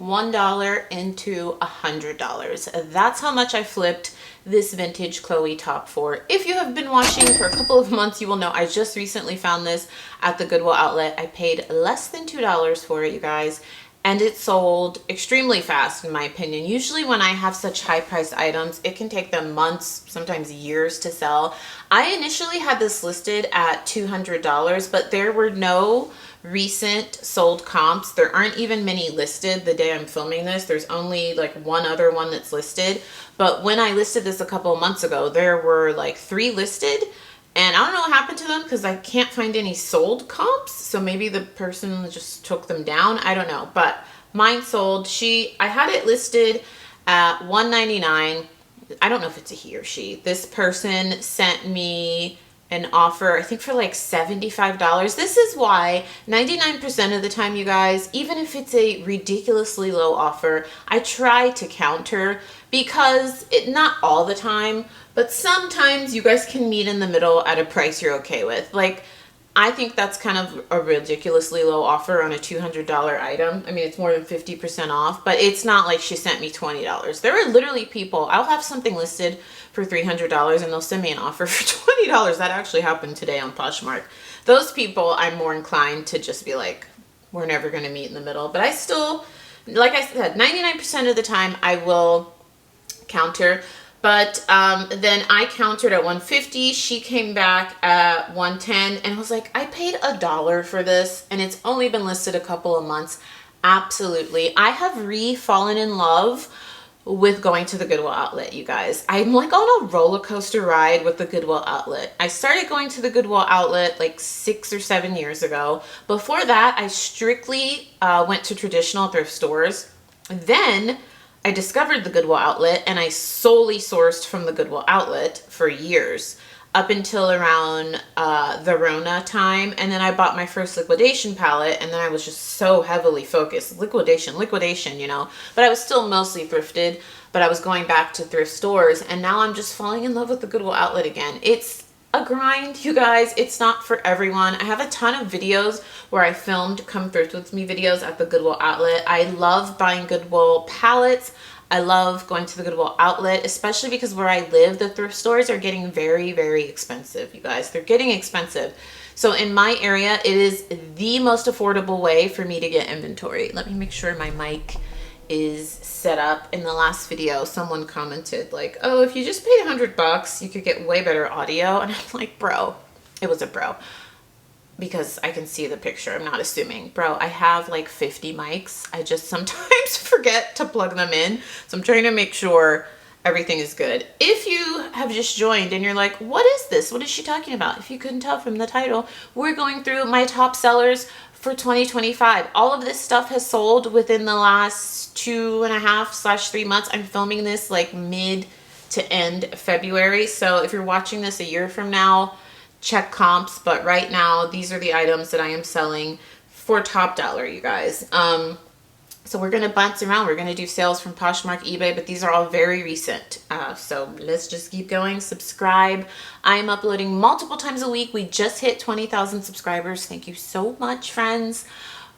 $1 into $100. That's how much I flipped this vintage Chloe top for. If you have been watching for a couple of months, you will know I just recently found this at the Goodwill outlet. I paid less than $2 for it, you guys, and it sold extremely fast in my opinion. Usually when I have such high priced items, it can take them months, sometimes years to sell. I initially had this listed at $200, but there were no recent sold comps. There aren't even many listed the day I'm filming this. There's only like one other one that's listed. But when I listed this a couple of months ago, there were like 3 listed. And I don't know what happened to them because I can't find any sold comps. So maybe the person just took them down. I don't know. But mine sold. I had it listed at $199. I don't know if it's a he or she. This person sent me an offer, I think for like $75. This is why 99% of the time, you guys, even if it's a ridiculously low offer, I try to counter, because not all the time, but sometimes you guys can meet in the middle at a price you're okay with. Like, I think that's kind of a ridiculously low offer on a $200 item. I mean, it's more than 50% off, but it's not like she sent me $20. There are literally people, I'll have something listed for $300 and they'll send me an offer for $20. That actually happened today on Poshmark. Those people, I'm more inclined to just be like, we're never going to meet in the middle. But I still, like I said, 99% of the time I will counter. But then I countered at $150. She came back at $110, and I was like, I paid $1 for this, and it's only been listed a couple of months. Absolutely. I have fallen in love with going to the Goodwill outlet, you guys. I'm like on a roller coaster ride with the Goodwill outlet. I started going to the Goodwill outlet like 6 or 7 years ago. Before that, I strictly went to traditional thrift stores. Then I discovered the Goodwill outlet, and I solely sourced from the Goodwill outlet for years, up until around the Rona time. And then I bought my first liquidation palette, and then I was just so heavily focused. Liquidation, you know. But I was still mostly thrifted, but I was going back to thrift stores, and now I'm just falling in love with the Goodwill outlet again. It's a grind, you guys. It's not for everyone. I have a ton of videos where I filmed come thrift with me videos at the Goodwill outlet. I love buying Goodwill palettes. I love going to the Goodwill outlet, especially because where I live, the thrift stores are getting very, very expensive, you guys. They're getting expensive. So in my area, it is the most affordable way for me to get inventory. Let me make sure my mic is set up. In the last video, someone commented like, oh, if you just paid $100, you could get way better audio. And I'm like, bro, it was a bro, because I can see the picture. I'm not assuming. Bro, I have like 50 mics. I just sometimes forget to plug them in. So I'm trying to make sure everything is good. If you have just joined and you're like, what is this? What is she talking about? If you couldn't tell from the title, we're going through my top sellers for 2025. All of this stuff has sold within the last 2.5/3 months. I'm filming this like mid to end February. So if you're watching this a year from now, check comps. But right now, these are the items that I am selling for top dollar, you guys. So we're going to bounce around. We're going to do sales from Poshmark, eBay, but these are all very recent. So let's just keep going. Subscribe. I am uploading multiple times a week. We just hit 20,000 subscribers. Thank you so much, friends,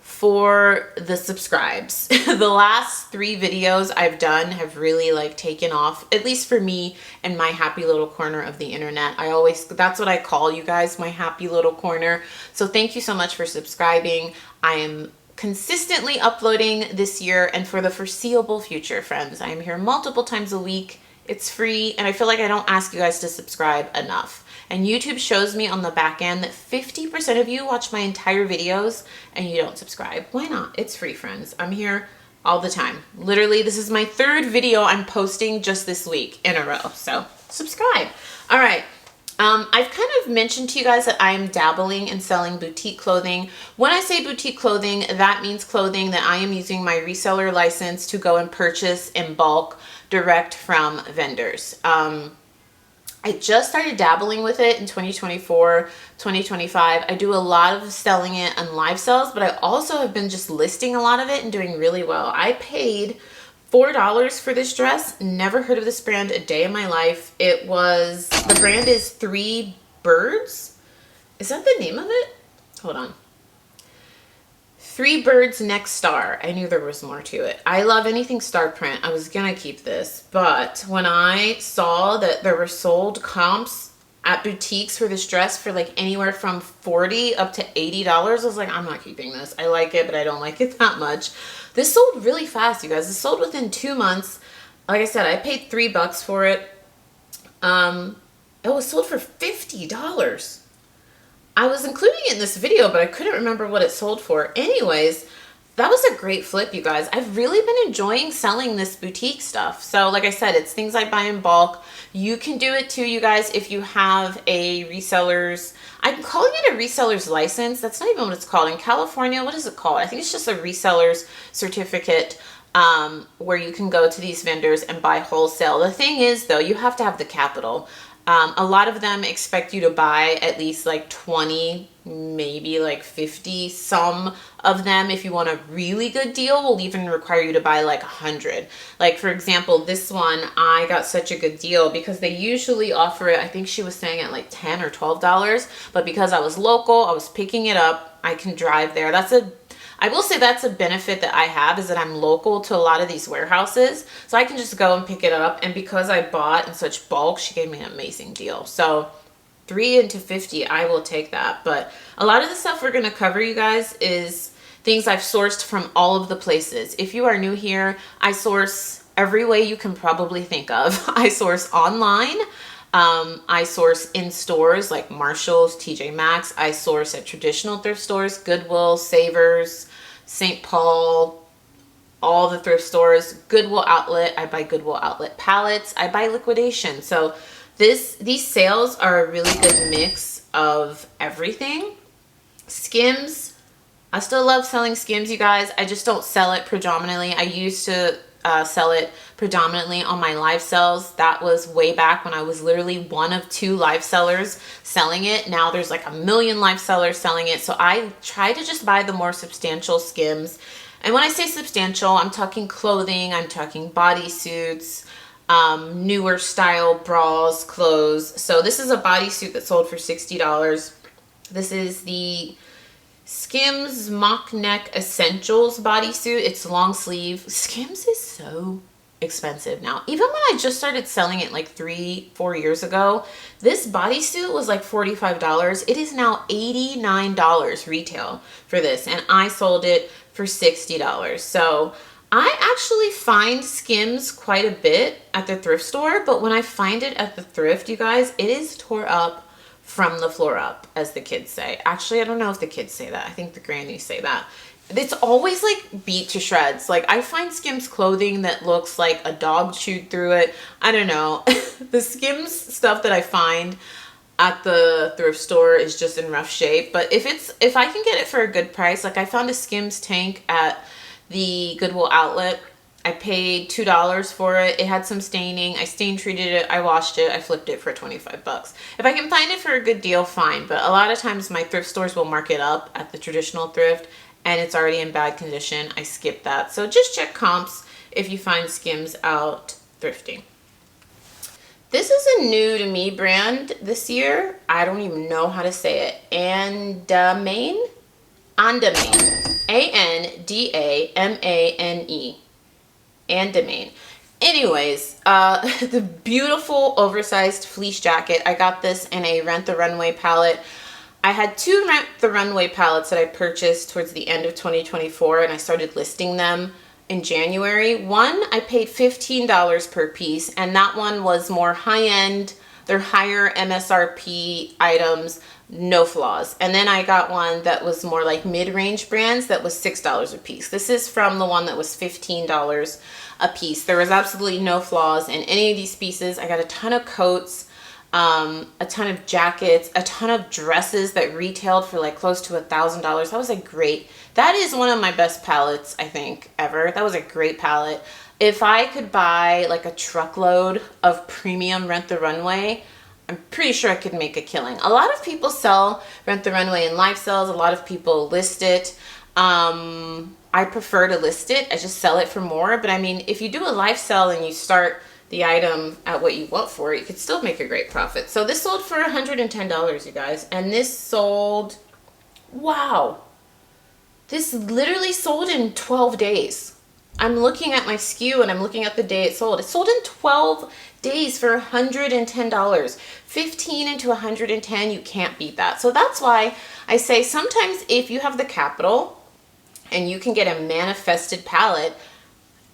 for the subscribes. The last 3 videos I've done have really like taken off, at least for me and my happy little corner of the internet. That's what I call you guys, my happy little corner. So thank you so much for subscribing. I am consistently uploading this year and for the foreseeable future, friends. I am here multiple times a week. It's free, and I feel like I don't ask you guys to subscribe enough. And YouTube shows me on the back end that 50% of you watch my entire videos and you don't subscribe. Why not? It's free, friends. I'm here all the time. Literally, this is my 3rd video I'm posting just this week in a row. So subscribe. All right. I've kind of mentioned to you guys that I am dabbling in selling boutique clothing. When I say boutique clothing, that means clothing that I am using my reseller license to go and purchase in bulk direct from vendors. I just started dabbling with it in 2024, 2025. I do a lot of selling it on live sales, but I also have been just listing a lot of it and doing really well. I paid $4 for this dress. Never heard of this brand a day in my life. The brand is 3 Birds. Is that the name of it? Hold on. Three Birds Next Star. I knew there was more to it. I love anything star print. I was gonna keep this, but when I saw that there were sold comps at boutiques for this dress for like anywhere from $40 up to $80, I was like, I'm not keeping this. I like it, but I don't like it that much. This sold really fast, you guys. It sold within 2 months. Like I said, I paid $3 for it. It was sold for $50. I was including it in this video, but I couldn't remember what it sold for. Anyways, that was a great flip, you guys. I've really been enjoying selling this boutique stuff. So like I said, it's things I buy in bulk. You can do it too, you guys, if you have a reseller's, I'm calling it a reseller's license. That's not even what it's called. In California, what is it called? I think it's just a reseller's certificate, where you can go to these vendors and buy wholesale. The thing is, though, you have to have the capital. A lot of them expect you to buy at least like 20, maybe like 50. Some of them, if you want a really good deal, will even require you to buy like 100. Like, for example, this one, I got such a good deal because they usually offer it, I think she was saying at like $10 or $12, but because I was local, I was picking it up. I can drive there. I will say that's a benefit that I have, is that I'm local to a lot of these warehouses. So I can just go and pick it up. And because I bought in such bulk, she gave me an amazing deal. So 3 into 50, I will take that. But a lot of the stuff we're going to cover, you guys, is things I've sourced from all of the places. If you are new here, I source every way you can probably think of. I source online. I source in stores like Marshall's, TJ Maxx. I source at traditional thrift stores, Goodwill, Savers, St. Paul, all the thrift stores, Goodwill Outlet. I buy Goodwill Outlet pallets. I buy liquidation. So these sales are a really good mix of everything. Skims. I still love selling Skims, you guys. I just don't sell it predominantly. I used to sell it predominantly on my live sales. That was way back when I was literally one of 2 live sellers selling it. Now there's like a million live sellers selling it. So I try to just buy the more substantial Skims. And when I say substantial, I'm talking clothing, I'm talking bodysuits, newer style bras, clothes. So this is a bodysuit that sold for $60. This is the Skims Mock Neck Essentials bodysuit. It's long sleeve. Skims is so expensive now. Even when I just started selling it like 3-4 years ago, this bodysuit was like $45. It is now $89 retail for this, and I sold it for $60. So I actually find Skims quite a bit at the thrift store, but when I find it at the thrift, you guys, it is tore up from the floor up, as the kids say. Actually, I don't know if the kids say that. I think the grannies say that. It's always like beat to shreds. Like, I find Skims clothing that looks like a dog chewed through it. I don't know. The Skims stuff that I find at the thrift store is just in rough shape. But if I can get it for a good price, like I found a Skims tank at the Goodwill Outlet. I paid $2 for it. It had some staining. I stain treated it. I washed it. I flipped it for 25 bucks. If I can find it for a good deal, fine. But a lot of times my thrift stores will mark it up at the traditional thrift and it's already in bad condition. I skip that. So just check comps if you find Skims out thrifting. This is a new to me brand this year. I don't even know how to say it. Andamane? Andamane. A-N-D-A-M-A-N-E. Andamane. Anyways, the beautiful oversized fleece jacket. I got this in a Rent the Runway palette. I had 2 Rent the Runway palettes that I purchased towards the end of 2024, and I started listing them in January. One, I paid $15 per piece, and that one was more high-end. They're higher MSRP items, no flaws. And then I got one that was more like mid-range brands that was $6 a piece. This is from the one that was $15 a piece. There was absolutely no flaws in any of these pieces. I got a ton of coats, a ton of jackets, a ton of dresses that retailed for like close to $1,000. That was that is one of my best palettes, I think, ever. That was a great palette. If I could buy like a truckload of premium Rent the Runway, I'm pretty sure I could make a killing. A lot of people sell Rent the Runway in live sales. A lot of people list it. I prefer to list it. I just sell it for more. But I mean, if you do a live sell and you start the item at what you want for it, you could still make a great profit. So this sold for $110, you guys. And this sold, wow. This literally sold in 12 days. I'm looking at my SKU and I'm looking at the day it sold. It sold in 12 days for $110. 15 into 110, you can't beat that. So that's why I say sometimes if you have the capital and you can get a manifested palette,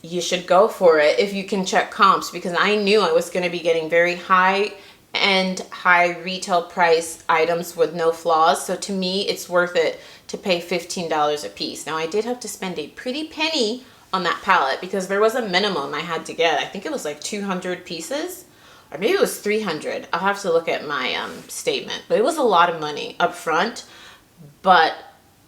you should go for it if you can check comps, because I knew I was going to be getting very high retail price items with no flaws. So to me, it's worth it to pay $15 a piece. Now I did have to spend a pretty penny on that palette because there was a minimum I had to get. I think it was like 200 pieces, or maybe it was 300. I'll have to look at my statement, but it was a lot of money up front. But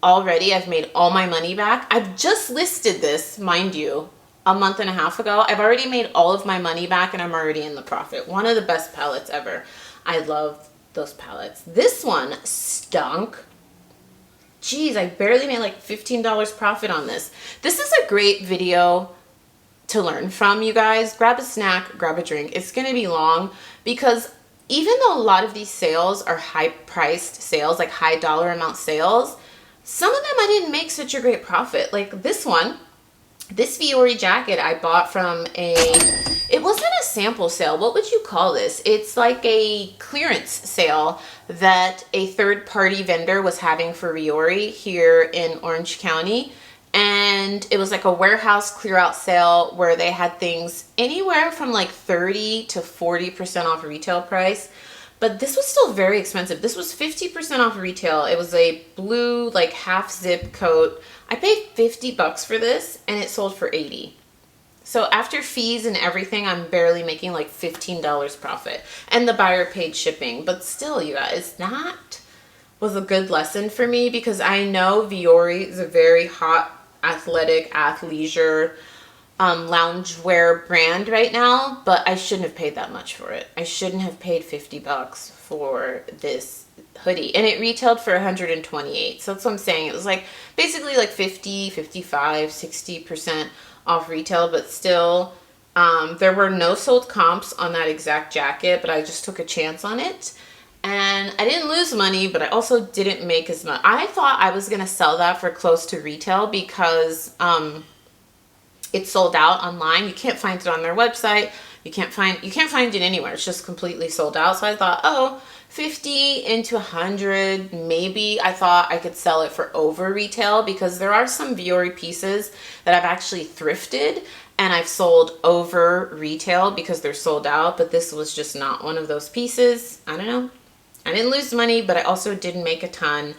already I've made all my money back. I've just listed this, mind you, a month and a half ago. I've already made all of my money back and I'm already in the profit. One of the best palettes ever. I love those palettes. This one stunk. Geez, I barely made like $15 profit on this. This is a great video to learn from, you guys. Grab a snack, grab a drink. It's going to be long because even though a lot of these sales are high-priced sales, like high dollar amount sales, some of them I didn't make such a great profit. Like this one, this Fiore jacket I bought from it wasn't a sample sale. What would you call this? It's like a clearance sale that a third-party vendor was having for Fiore here in Orange County. And it was like a warehouse clear out sale where they had things anywhere from like 30 to 40% off retail price. But this was still very expensive. This was 50% off retail. It was a blue, like half zip coat. I paid $50 for this and it sold for $80. So after fees and everything, I'm barely making like $15 profit. And the buyer paid shipping. But still, you guys, that was a good lesson for me because I know Fiore is a very hot, athletic, athleisure, loungewear brand right now, but I shouldn't have paid that much for it. I shouldn't have paid $50 for this hoodie, and it retailed for $128. So that's what I'm saying. It was like basically like 50, 55, 60% off retail, but still, there were no sold comps on that exact jacket, but I just took a chance on it. And I didn't lose money, but I also didn't make as much. I thought I was going to sell that for close to retail because it sold out online. You can't find it on their website. You can't find it anywhere. It's just completely sold out. So I thought, oh, 50 into 100, maybe I thought I could sell it for over retail because there are some Fiore pieces that I've actually thrifted and I've sold over retail because they're sold out, but this was just not one of those pieces. I don't know. I didn't lose money, but I also didn't make a ton.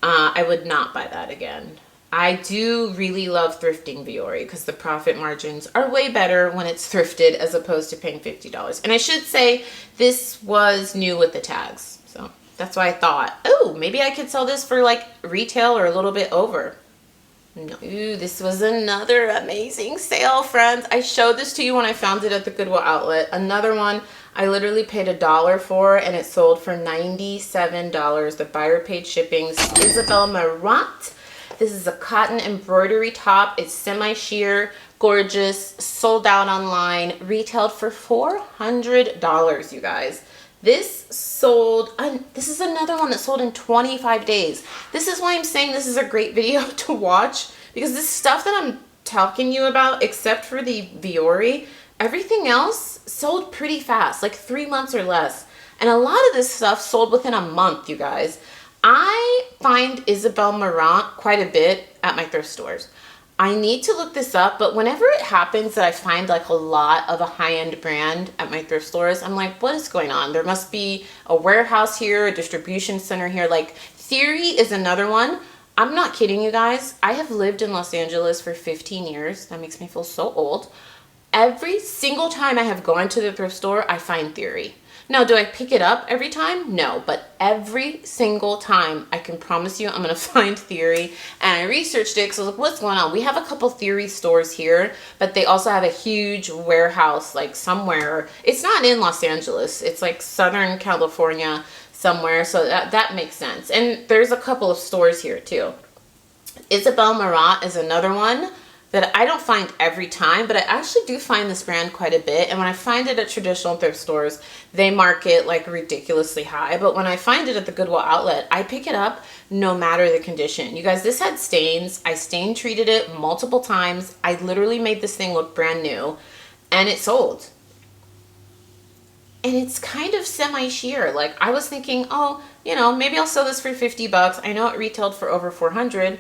I would not buy that again. I do really love thrifting Fiore because the profit margins are way better when it's thrifted as opposed to paying $50. And I should say this was new with the tags. So that's why I thought, oh, maybe I could sell this for like retail or a little bit over. No, ooh, this was another amazing sale, friends. I showed this to you when I found it at the Goodwill outlet. Another one I literally paid $1 for and it sold for $97. The buyer paid shipping. Isabel Marant. This is a cotton embroidery top. It's semi-sheer, gorgeous, sold out online, retailed for $400, you guys. This sold, this is another one that sold in 25 days. This is why I'm saying this is a great video to watch, because this stuff that I'm talking you about, except for the Fiore, everything else sold pretty fast, like 3 months or less. And a lot of this stuff sold within a month, you guys. I find Isabel Marant quite a bit at my thrift stores. I need to look this up, but whenever it happens that I find like a lot of a high-end brand at my thrift stores, I'm like, what is going on? There must be a warehouse here, a distribution center here. Like Theory is another one. I'm not kidding you guys. I have lived in Los Angeles for 15 years. That makes me feel so old. Every single time I have gone to the thrift store, I find Theory. Now, do I pick it up every time? No, but every single time, I can promise you I'm going to find Theory. And I researched it because I was like, what's going on? We have a couple Theory stores here, but they also have a huge warehouse like somewhere. It's not in Los Angeles. It's like Southern California somewhere, so that makes sense. And there's a couple of stores here too. Isabel Marant is another one that I don't find every time, but I actually do find this brand quite a bit. And when I find it at traditional thrift stores, they mark it like ridiculously high. But when I find it at the Goodwill outlet, I pick it up no matter the condition. You guys, this had stains. I stain treated it multiple times. I literally made this thing look brand new, and it sold. And it's kind of semi-sheer. Like, I was thinking, oh, you know, maybe I'll sell this for 50 bucks. I know it retailed for over 400.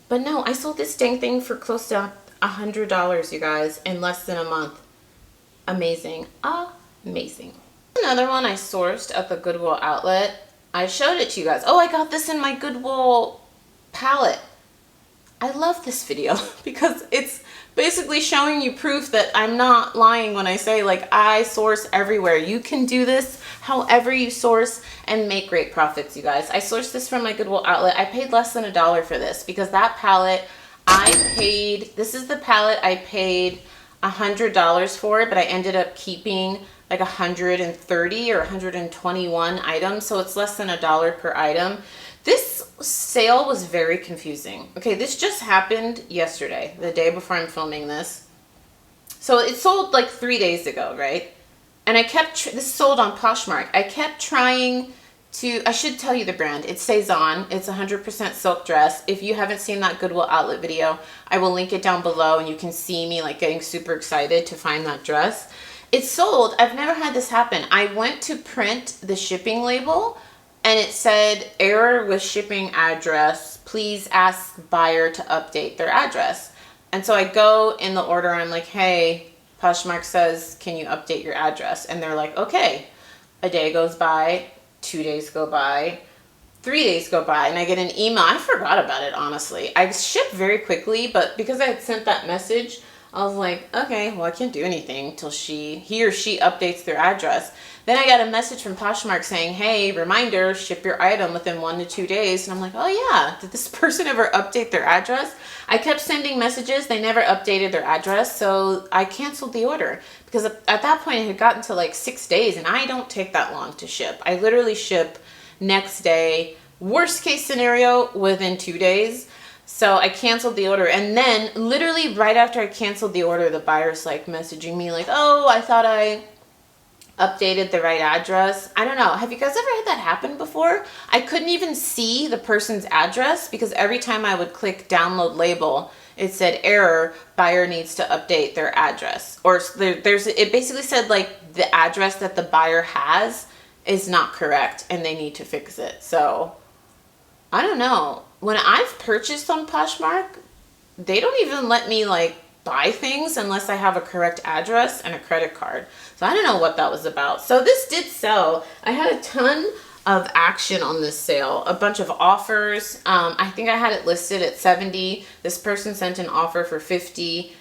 But no, I sold this dang thing for close to $100, you guys, in less than a month. Amazing. Amazing. Another one I sourced at the Goodwill outlet. I showed it to you guys. Oh, I got this in my Goodwill palette. I love this video because it's basically showing you proof that I'm not lying when I say, like, I source everywhere. You can do this however you source and make great profits, you guys. I sourced this from my Goodwill outlet. I paid less than $1 for this because that palette this is the palette I paid $100 for, but I ended up keeping like 130 or 121 items, so it's less than $1 per item. This sale was very confusing. Okay, this just happened yesterday, the day before I'm filming this. So it sold like 3 days ago, right? And I kept, this sold on Poshmark. I kept trying to, I should tell you the brand. It's Cezanne. It's 100% silk dress. If you haven't seen that Goodwill outlet video, I will link it down below and you can see me like getting super excited to find that dress. It sold. I've never had this happen. I went to print the shipping label and it said, error with shipping address. Please ask buyer to update their address. And so I go in the order and I'm like, hey, Poshmark says, can you update your address? And they're like, okay. A day goes by, 2 days go by, 3 days go by, and I get an email. I forgot about it, honestly. I shipped very quickly, but because I had sent that message, I was like, okay, well, I can't do anything till he or she updates their address. Then I got a message from Poshmark saying, hey, reminder, ship your item within 1 to 2 days. And I'm like, oh yeah, did this person ever update their address? I kept sending messages. They never updated their address. So I canceled the order because at that point it had gotten to like 6 days and I don't take that long to ship. I literally ship next day, worst case scenario, within 2 days. So I canceled the order, and then literally right after I canceled the order, the buyer's like messaging me like, oh, I thought I updated the right address. I don't know. Have you guys ever had that happen before? I couldn't even see the person's address because every time I would click download label, it said error, buyer needs to update their address. Or it basically said like the address that the buyer has is not correct and they need to fix it. So I don't know. When I've purchased on Poshmark, they don't even let me like buy things unless I have a correct address and a credit card. So I don't know what that was about. So this did sell. I had a ton of action on this sale, a bunch of offers. I think I had it listed at 70. This person sent an offer for 50.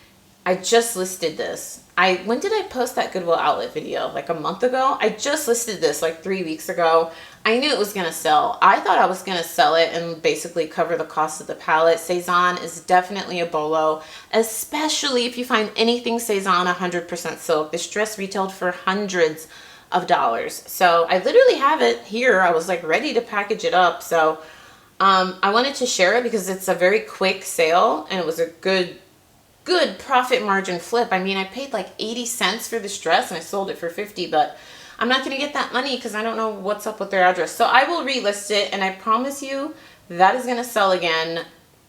I just listed this. When did I post that Goodwill outlet video? Like a month ago? I just listed this like 3 weeks ago. I knew it was gonna sell. I thought I was gonna sell it and basically cover the cost of the palette. Cezanne is definitely a bolo, especially if you find anything Cezanne 100% silk. This dress retailed for hundreds of dollars. So I literally have it here. I was like ready to package it up. So I wanted to share it because it's a very quick sale and it was a good profit margin flip. I mean, I paid like 80 cents for this dress and I sold it for 50, but I'm not going to get that money because I don't know what's up with their address. So I will relist it and I promise you that is going to sell again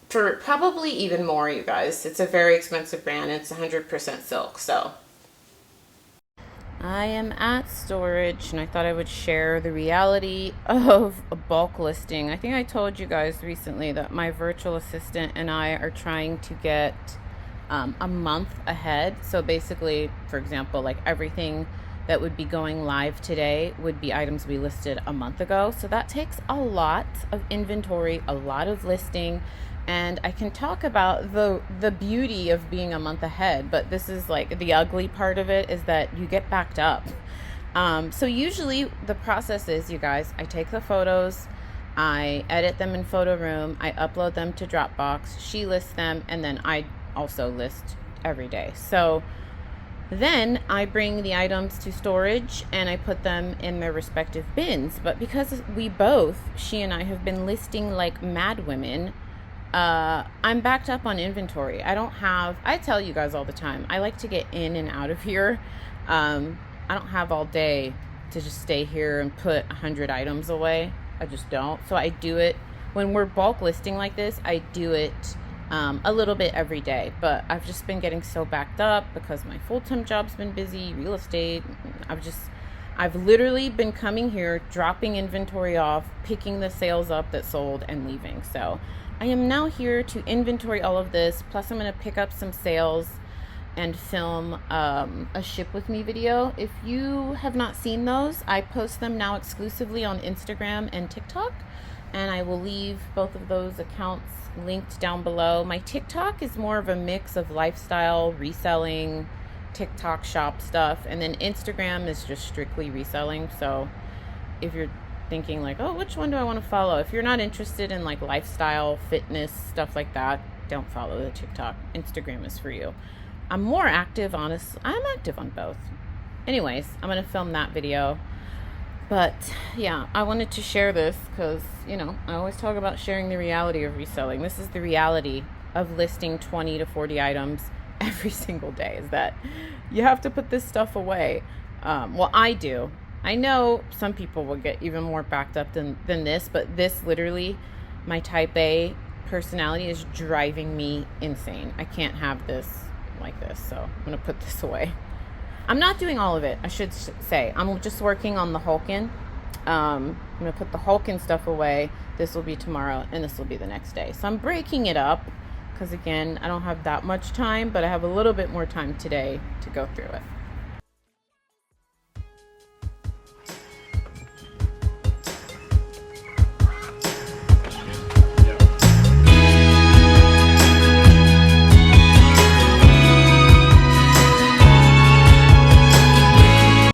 for probably even more, you guys. It's a very expensive brand. It's 100% silk. So I am at storage and I thought I would share the reality of a bulk listing. I think I told you guys recently that my virtual assistant and I are trying to get a month ahead. So basically, for example, like everything that would be going live today would be items we listed a month ago. So that takes a lot of inventory, a lot of listing, and I can talk about the beauty of being a month ahead, but this is like the ugly part of it is that you get backed up. So usually the process is, you guys, I take the photos, I edit them in Photo Room, I upload them to Dropbox, she lists them, and then I also list every day. So then I bring the items to storage and I put them in their respective bins. But because we both, she and I, have been listing like mad women, I'm backed up on inventory. I tell you guys all the time, I like to get in and out of here. I don't have all day to just stay here and put 100 items away. I just don't. So I do it when we're bulk listing like this. I do it a little bit every day, but I've just been getting so backed up because my full-time job's been busy, real estate. I've literally been coming here, dropping inventory off, picking the sales up that sold, and leaving. So I am now here to inventory all of this. Plus I'm going to pick up some sales and film a ship with me video. If you have not seen those, I post them now exclusively on Instagram and TikTok, and I will leave both of those accounts linked down below. My TikTok is more of a mix of lifestyle, reselling, TikTok shop stuff, and then Instagram is just strictly reselling. So if you're thinking like, oh, which one do I want to follow? If you're not interested in like lifestyle, fitness, stuff like that, don't follow the TikTok. Instagram is for you. I'm more active, honestly. I'm active on both. Anyways, I'm going to film that video. But yeah, I wanted to share this because, you know, I always talk about sharing the reality of reselling. This is the reality of listing 20 to 40 items every single day, is that you have to put this stuff away. Well, I do. I know some people will get even more backed up than this, but this literally, my type A personality is driving me insane. I can't have this like this, so I'm going to put this away. I'm not doing all of it, I should say. I'm just working on the Hulkin. I'm going to put the Hulkin stuff away. This will be tomorrow, and this will be the next day. So I'm breaking it up because, again, I don't have that much time, but I have a little bit more time today to go through it.